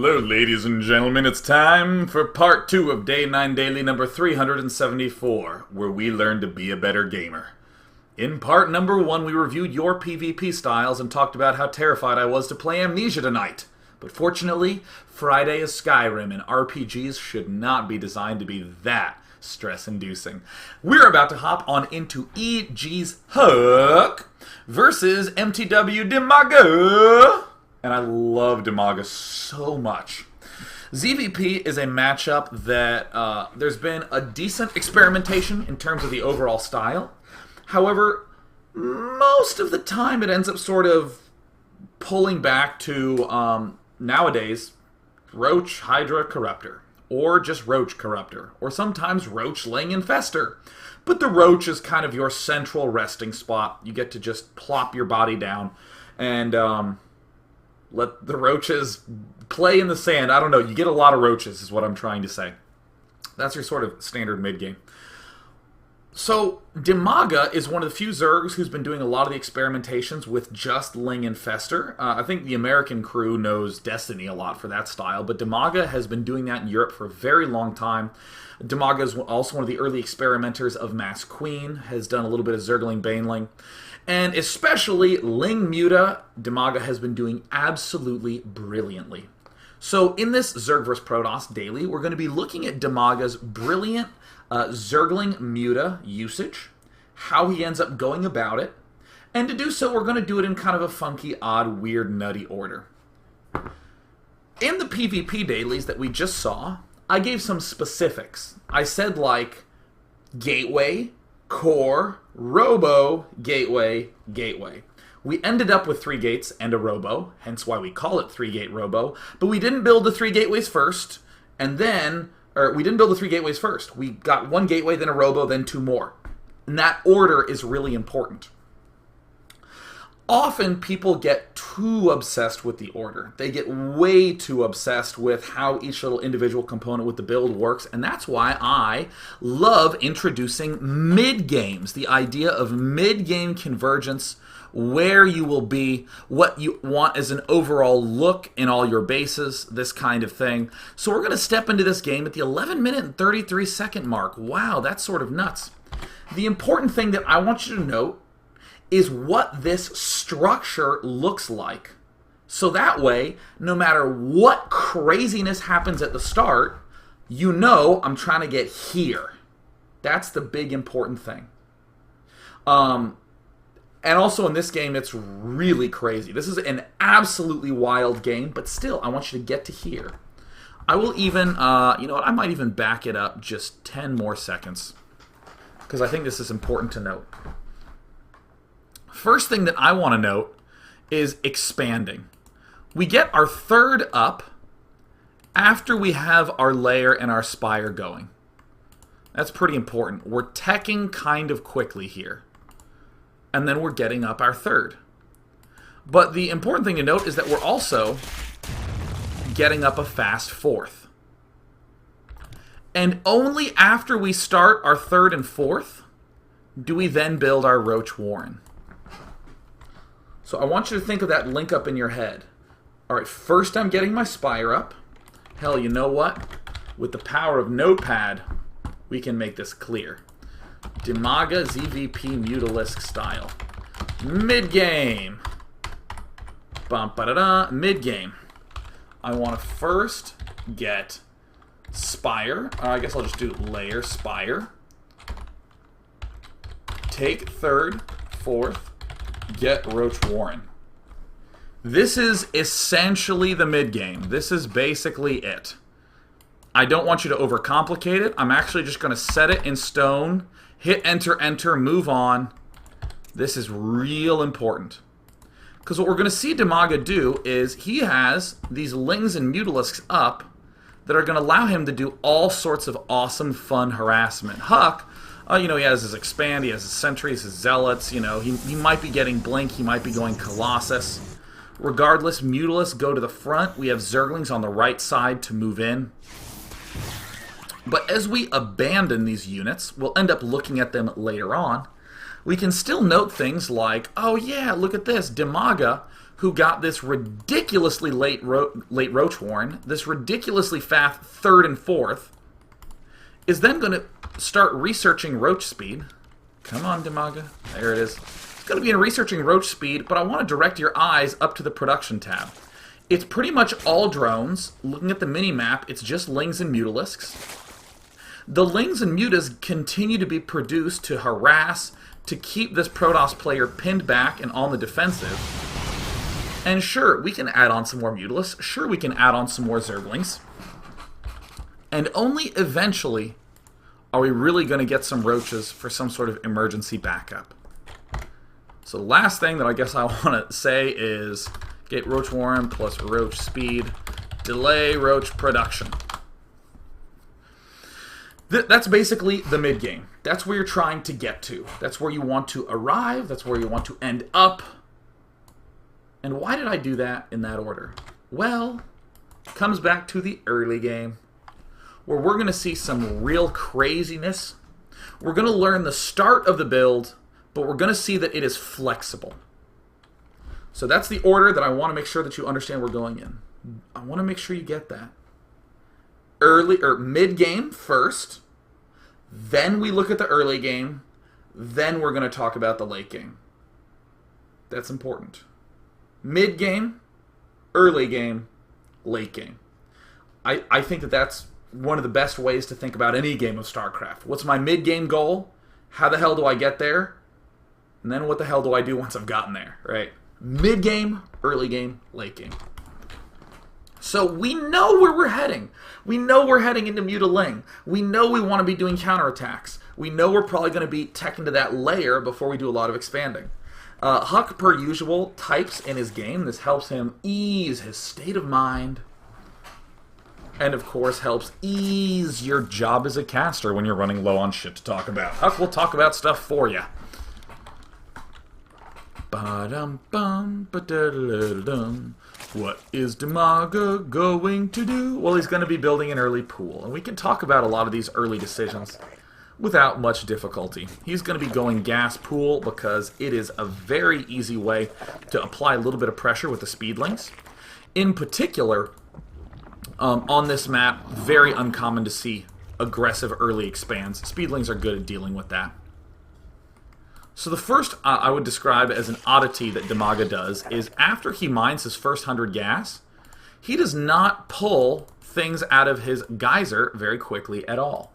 Hello, ladies and gentlemen. It's time for part 2 of Day 9 Daily number 374, where we learn to be a better gamer. In part number 1, we reviewed your PvP styles and talked about how terrified I was to play Amnesia tonight. But fortunately, Friday is Skyrim, and RPGs should not be designed to be that stress-inducing. We're about to hop on into EG's Hook versus MTW Dimaga. And I love Dimaga so much. ZvP is a matchup that there's been a decent experimentation in terms of the overall style. However, most of the time it ends up sort of pulling back to, nowadays, Roach, Hydra, Corruptor. Or just Roach, Corruptor. Or sometimes Roach, Ling, Infester. But the Roach is kind of your central resting spot. You get to just plop your body down and let the roaches play in the sand. I don't know. You get a lot of roaches is what I'm trying to say. That's your sort of standard mid-game. So, Dimaga is one of the few Zergs who's been doing a lot of the experimentations with just Ling and Fester. I think the American crew knows Destiny a lot for that style, but Dimaga has been doing that in Europe for a very long time. Dimaga is also one of the early experimenters of Mass Queen, has done a little bit of Zergling Baneling. And especially Ling Muta, Dimaga has been doing absolutely brilliantly. So in this Zerg vs. Protoss daily, we're going to be looking at Dimaga's brilliant Zergling Muta usage, how he ends up going about it, and to do so, we're going to do it in kind of a funky, odd, weird, nutty order. In the PvP dailies that we just saw, I gave some specifics. I said like gateway, core, robo, gateway, gateway. We ended up with 3 gates and a robo, hence why we call it 3-gate robo, but we didn't build the 3 gateways first, and then, we didn't build the 3 gateways first. We got 1 gateway, then a robo, then 2 more. And that order is really important. Often people get too obsessed with the order. They get way too obsessed with how each little individual component with the build works, and that's why I love introducing mid-games, the idea of mid-game convergence, where you will be, what you want as an overall look in all your bases, this kind of thing. So we're going to step into this game at the 11 minute and 33 second mark. Wow, that's sort of nuts. The important thing that I want you to note is what this structure looks like. So that way, no matter what craziness happens at the start, you know I'm trying to get here. That's the big important thing. And also in this game, it's really crazy. This is an absolutely wild game, but still, I want you to get to here. I will even, you know what, I might even back it up just 10 more seconds, because I think this is important to note. First thing that I want to note is expanding. We get our 3rd up after we have our layer and our spire going. That's pretty important. We're teching kind of quickly here. And then we're getting up our 3rd. But the important thing to note is that we're also getting up a fast 4th. And only after we start our 3rd and 4th do we then build our Roach Warren. So I want you to think of that link up in your head. Alright, first I'm getting my spire up. Hell, you know what? With the power of Notepad, we can make this clear. Dimaga ZvP Mutalisk style. Mid-game. Bum-ba-da-da. Mid-game. I want to first get spire. I guess I'll just do layer spire. Take 3rd, 4th. Get Roach Warren. This is essentially the mid-game. This is basically it. I don't want you to overcomplicate it. I'm actually just going to set it in stone, hit enter, enter, move on. This is real important. Because what we're going to see Dimaga do is he has these Lings and Mutalisks up that are going to allow him to do all sorts of awesome, fun harassment. Huck, you know, he has his Expand, he has his Sentries, his Zealots, you know, he might be getting Blink, he might be going Colossus. Regardless, Mutalisks go to the front. We have Zerglings on the right side to move in. But as we abandon these units, we'll end up looking at them later on, we can still note things like, oh yeah, look at this, Dimaga who got this ridiculously late Roach Warren, this ridiculously fast 3rd and 4th, is then going to start researching Roach speed. Come on, Dimaga. There it is. It's going to be in researching Roach speed, but I want to direct your eyes up to the production tab. It's pretty much all drones. Looking at the mini-map, it's just Lings and Mutalisks. The Lings and Mutas continue to be produced to harass, to keep this Protoss player pinned back and on the defensive. And sure, we can add on some more Mutalisks. Sure, we can add on some more Zerglings. And only eventually are we really going to get some Roaches for some sort of emergency backup. So the last thing that I guess I want to say is get Roach Warren plus Roach speed, delay Roach production. That's basically the mid-game. That's where you're trying to get to. That's where you want to arrive. That's where you want to end up. And why did I do that in that order? Well, it comes back to the early game, where we're going to see some real craziness. We're going to learn the start of the build, but we're going to see that it is flexible. So that's the order that I want to make sure that you understand we're going in. I want to make sure you get that. Mid-game first, then we look at the early game, then we're going to talk about the late game. That's important. Mid-game, early game, late game. I think that that's one of the best ways to think about any game of StarCraft. What's my mid-game goal? How the hell do I get there? And then what the hell do I do once I've gotten there, right? Mid-game, early game, late game. So we know where we're heading. We know we're heading into Muta Ling. We know we want to be doing counterattacks. We know we're probably going to be tech into that layer before we do a lot of expanding. Huck, per usual, types in his game. This helps him ease his state of mind. And, of course, helps ease your job as a caster when you're running low on shit to talk about. Huck will talk about stuff for you. Ba-dum-bum, ba-da-da-da-dum. What is Dimaga going to do? Well, he's going to be building an early pool. And we can talk about a lot of these early decisions without much difficulty. He's going to be going gas pool because it is a very easy way to apply a little bit of pressure with the speedlings. In particular, on this map, very uncommon to see aggressive early expands. Speedlings are good at dealing with that. So the first I would describe as an oddity that Dimaga does is after he mines his first 100 gas, he does not pull things out of his geyser very quickly at all.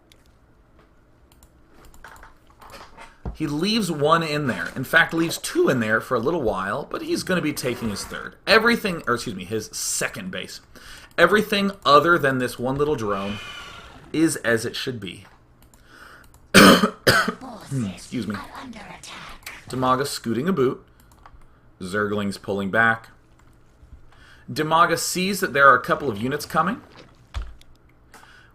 He leaves one in there. In fact, leaves two in there for a little while, but he's going to be taking his his second base. Everything other than this one little drone is as it should be. Excuse me. Dimaga scooting a boot. Zerglings pulling back. Dimaga sees that there are a couple of units coming.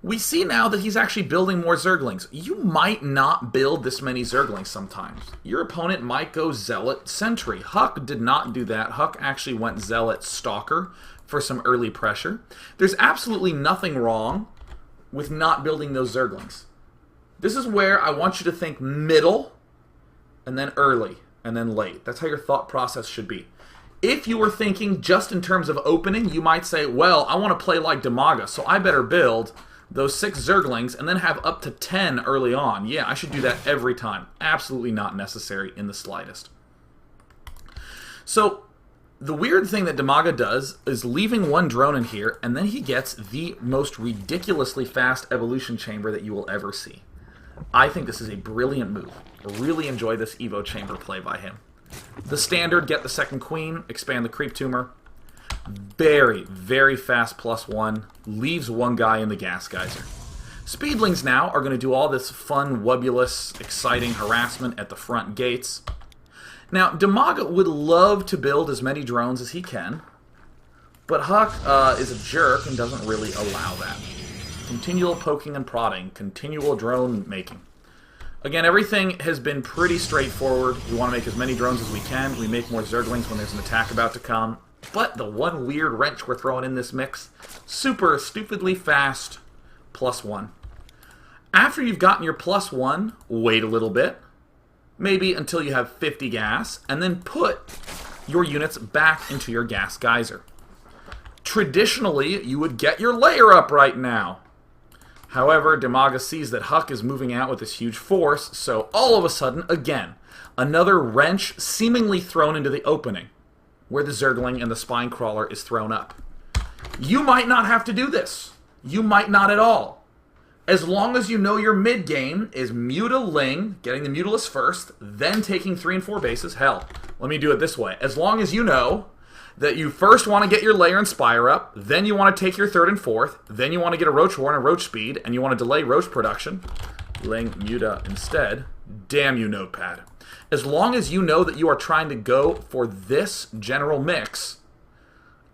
We see now that he's actually building more Zerglings. You might not build this many Zerglings sometimes. Your opponent might go Zealot Sentry. Huck did not do that. Huck actually went Zealot Stalker for some early pressure. There's absolutely nothing wrong with not building those Zerglings. This is where I want you to think middle, and then early, and then late. That's how your thought process should be. If you were thinking just in terms of opening, you might say, well, I want to play like Dimaga, so I better build those 6 Zerglings and then have up to 10 early on. Yeah, I should do that every time. Absolutely not necessary in the slightest. So the weird thing that Dimaga does is leaving one drone in here, and then he gets the most ridiculously fast evolution chamber that you will ever see. I think this is a brilliant move. I really enjoy this Evo chamber play by him. The standard, get the second queen, expand the creep tumor. Very, very fast +1. Leaves one guy in the gas geyser. Speedlings now are going to do all this fun, wubbulous, exciting harassment at the front gates. Now, Dimaga would love to build as many drones as he can, but Huck is a jerk and doesn't really allow that. Continual poking and prodding, continual drone making. Again, everything has been pretty straightforward. We want to make as many drones as we can. We make more Zerglings when there's an attack about to come. But the one weird wrench we're throwing in this mix, super stupidly fast +1. After you've gotten your +1, wait a little bit. Maybe until you have 50 gas, and then put your units back into your gas geyser. Traditionally, you would get your layer up right now. However, Dimaga sees that Huck is moving out with this huge force, so all of a sudden, again, another wrench seemingly thrown into the opening, where the Zergling and the Spine Crawler is thrown up. You might not have to do this. You might not at all. As long as you know your mid-game is Muta Ling, getting the Mutalisk first, then taking 3 and 4 bases. Hell, let me do it this way. As long as you know that you first want to get your Lair and Spire up, then you want to take your 3rd and 4th, then you want to get a Roach War and a Roach Speed, and you want to delay Roach production. Ling, Muta instead. Damn you, Notepad. As long as you know that you are trying to go for this general mix,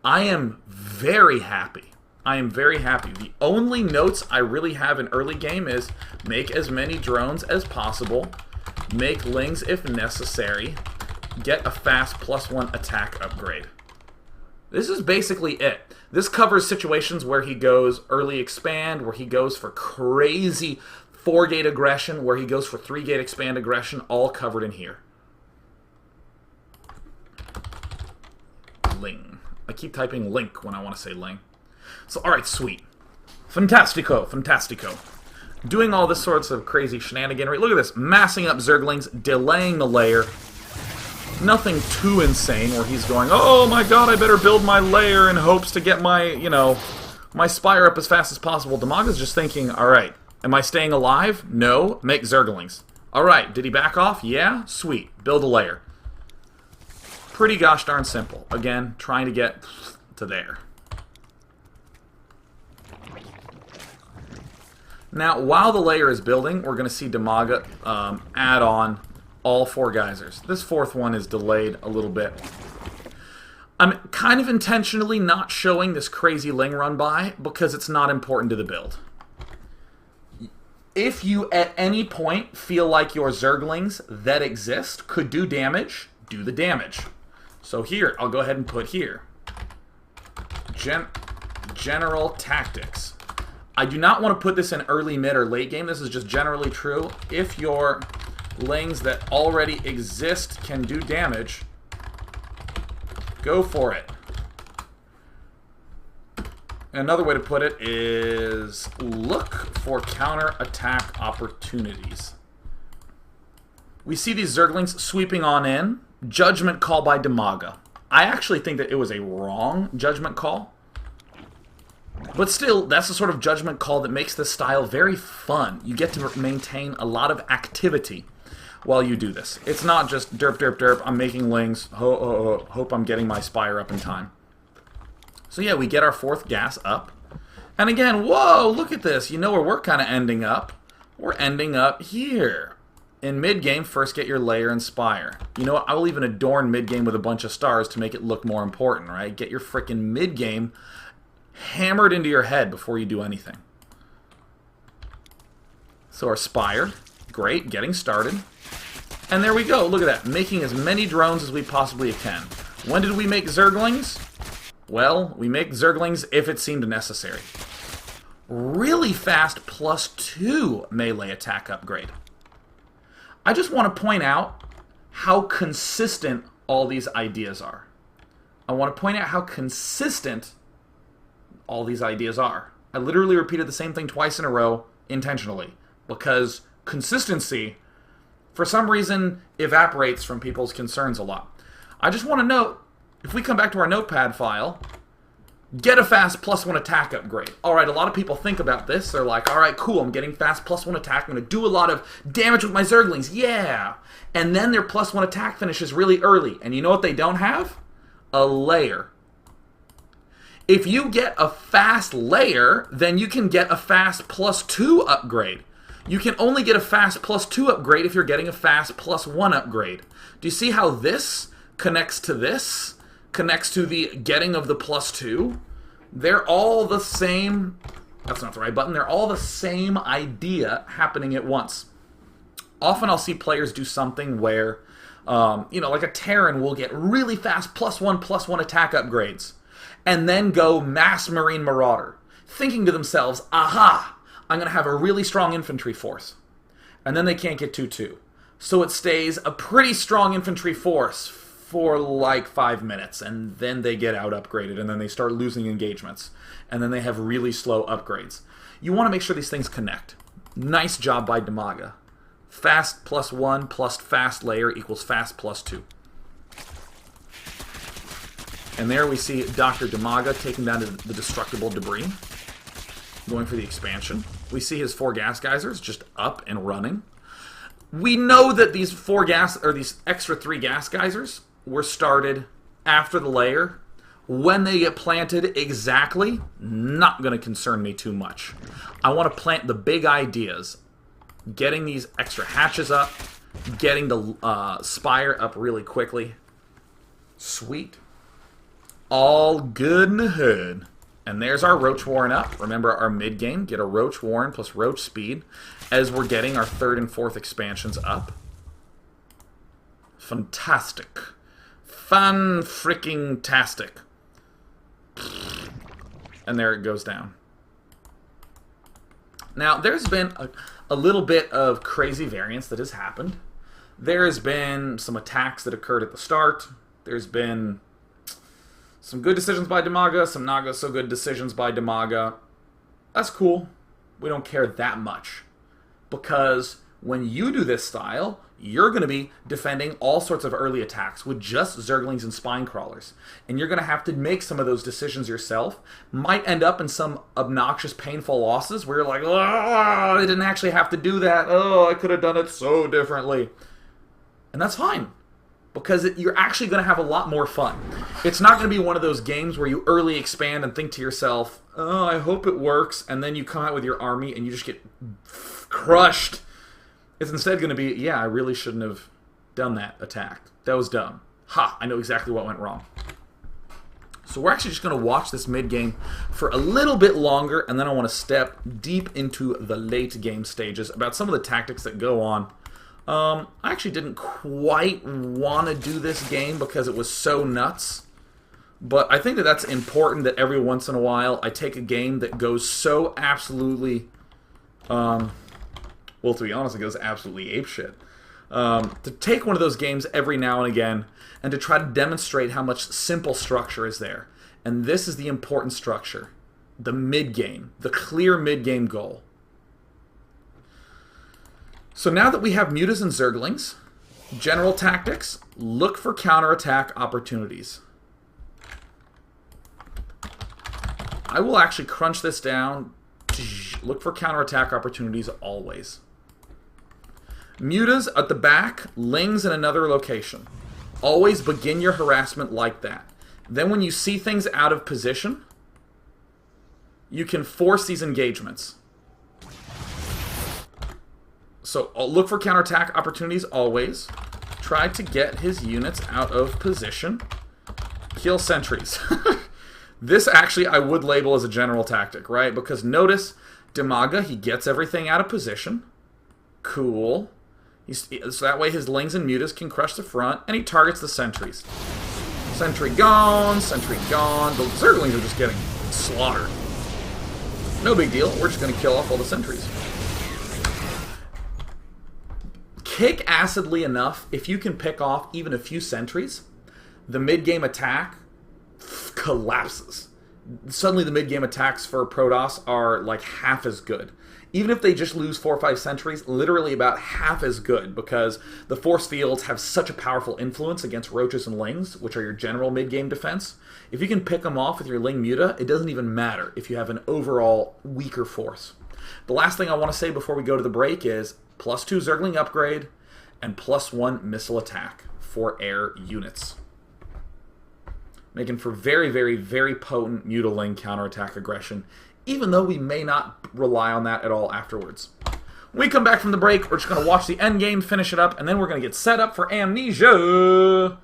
I am very happy. I am very happy. The only notes I really have in early game is make as many drones as possible, make Lings if necessary, get a fast +1 attack upgrade. This is basically it. This covers situations where he goes early expand, where he goes for crazy 4-gate aggression, where he goes for 3-gate expand aggression, all covered in here. Ling. I keep typing Link when I want to say Ling. So, alright, sweet. Fantastico, fantastico. Doing all this sorts of crazy shenaniganry. Look at this. Massing up Zerglings, delaying the layer. Nothing too insane where he's going, oh my god, I better build my layer in hopes to get my, you know, my Spire up as fast as possible. Dimaga's just thinking, alright, am I staying alive? No. Make Zerglings. Alright, did he back off? Yeah? Sweet. Build a layer. Pretty gosh darn simple. Again, trying to get to there. Now, while the layer is building, we're going to see Dimaga add on all 4 geysers. This 4th one is delayed a little bit. I'm kind of intentionally not showing this crazy Ling run by because it's not important to the build. If you at any point feel like your Zerglings that exist could do damage, do the damage. So here, I'll go ahead and put here. General Tactics. I do not want to put this in early, mid, or late game. This is just generally true. If your Lings that already exist can do damage, go for it. Another way to put it is look for counter-attack opportunities. We see these Zerglings sweeping on in. Judgment call by Dimaga. I actually think that it was a wrong judgment call. But still, that's the sort of judgment call that makes this style very fun. You get to maintain a lot of activity while you do this. It's not just derp, derp, derp, I'm making Lings, hope I'm getting my Spire up in time. So yeah, we get our 4th gas up. And again, whoa, look at this. You know where we're kind of ending up? We're ending up here. In mid-game, first get your Layer and Spire. You know what? I will even adorn mid-game with a bunch of stars to make it look more important, right? Get your frickin' mid-game hammered into your head before you do anything. So our Spire, great, getting started. And there we go, look at that, making as many drones as we possibly can. When did we make Zerglings? Well, we make Zerglings if it seemed necessary. Really fast +2 melee attack upgrade. I just want to point out how consistent all these ideas are. I want to point out how consistent all these ideas are. I literally repeated the same thing twice in a row intentionally because consistency, for some reason, evaporates from people's concerns a lot. I just want to note, if we come back to our notepad file, get a fast +1 attack upgrade. Alright, a lot of people think about this. They're like, alright, cool, I'm getting fast +1 attack. I'm going to do a lot of damage with my Zerglings. Yeah! And then their +1 attack finishes really early. And you know what they don't have? A layer. If you get a fast layer, then you can get a fast +2 upgrade. You can only get a fast +2 upgrade if you're getting a fast +1 upgrade. Do you see how this connects to this? Connects to the getting of the +2? They're all the same... That's not the right button. They're all the same idea happening at once. Often I'll see players do something where, you know, like a Terran will get really fast +1/+1 attack upgrades. And then go mass Marine Marauder, thinking to themselves, aha, I'm going to have a really strong infantry force. And then they can't get 2/2. So it stays a pretty strong infantry force, for like 5 minutes, and then they get out upgraded, and then they start losing engagements, and then they have really slow upgrades. You want to make sure these things connect. Nice job by Dimaga. Fast +1 plus fast layer equals fast +2. And there we see Dr. Dimaga taking down the destructible debris, going for the expansion. We see his 4 gas geysers just up and running. We know that these these extra 3 gas geysers were started after the layer. When they get planted exactly, not going to concern me too much. I want to plant the big ideas. Getting these extra hatches up, getting the spire up really quickly. Sweet. All good in the hood. And there's our Roach Warren up. Remember our mid-game, get a Roach Warren plus Roach Speed as we're getting our 3rd and 4th expansions up. Fantastic. Fan-freaking-tastic. And there it goes down. Now, there's been a little bit of crazy variance that has happened. There's been some attacks that occurred at the start. There's been some good decisions by Dimaga, some not so good decisions by Dimaga. That's cool. We don't care that much. Because when you do this style, you're going to be defending all sorts of early attacks with just Zerglings and Spine Crawlers. And you're going to have to make some of those decisions yourself. Might end up in some obnoxious, painful losses where you're like, oh, I didn't actually have to do that. Oh, I could have done it so differently. And that's fine. Because you're actually going to have a lot more fun. It's not going to be one of those games where you early expand and think to yourself, oh, I hope it works, and then you come out with your army and you just get crushed. It's instead going to be, yeah, I really shouldn't have done that attack. That was dumb. Ha, I know exactly what went wrong. So we're actually just going to watch this mid-game for a little bit longer, and then I want to step deep into the late-game stages about some of the tactics that go on. I actually didn't quite want to do this game because it was so nuts. But I think that that's important that every once in a while I take a game that goes so absolutely, well, to be honest, it goes absolutely apeshit. To take one of those games every now and again and to try to demonstrate how much simple structure is there. And this is the important structure. The mid-game. The clear mid-game goal. So now that we have Mutas and Zerglings, general tactics, look for counterattack opportunities. I will actually crunch this down. Look for counterattack opportunities always. Mutas at the back, Lings in another location. Always begin your harassment like that. Then when you see things out of position, you can force these engagements. So look for counterattack opportunities always. Try to get his units out of position. Kill sentries. This actually I would label as a general tactic, right? Because notice, Dimaga, he gets everything out of position. Cool. So that way his Lings and Mutas can crush the front, and he targets the sentries. Sentry gone, sentry gone. The Zerglings are just getting slaughtered. No big deal. We're just going to kill off all the sentries. Kick acidly enough, if you can pick off even a few sentries, the mid-game attack collapses. Suddenly the mid-game attacks for Protoss are like half as good. Even if they just lose 4 or 5 sentries, literally about half as good, because the force fields have such a powerful influence against Roaches and Lings, which are your general mid-game defense. If you can pick them off with your Ling Muta, it doesn't even matter if you have an overall weaker force. The last thing I want to say before we go to the break is +2 Zergling upgrade and +1 missile attack for air units. Making for very, very, very potent Mutaling counterattack aggression, even though we may not rely on that at all afterwards. When we come back from the break, we're just going to watch the end game, finish it up, and then we're going to get set up for Amnesia.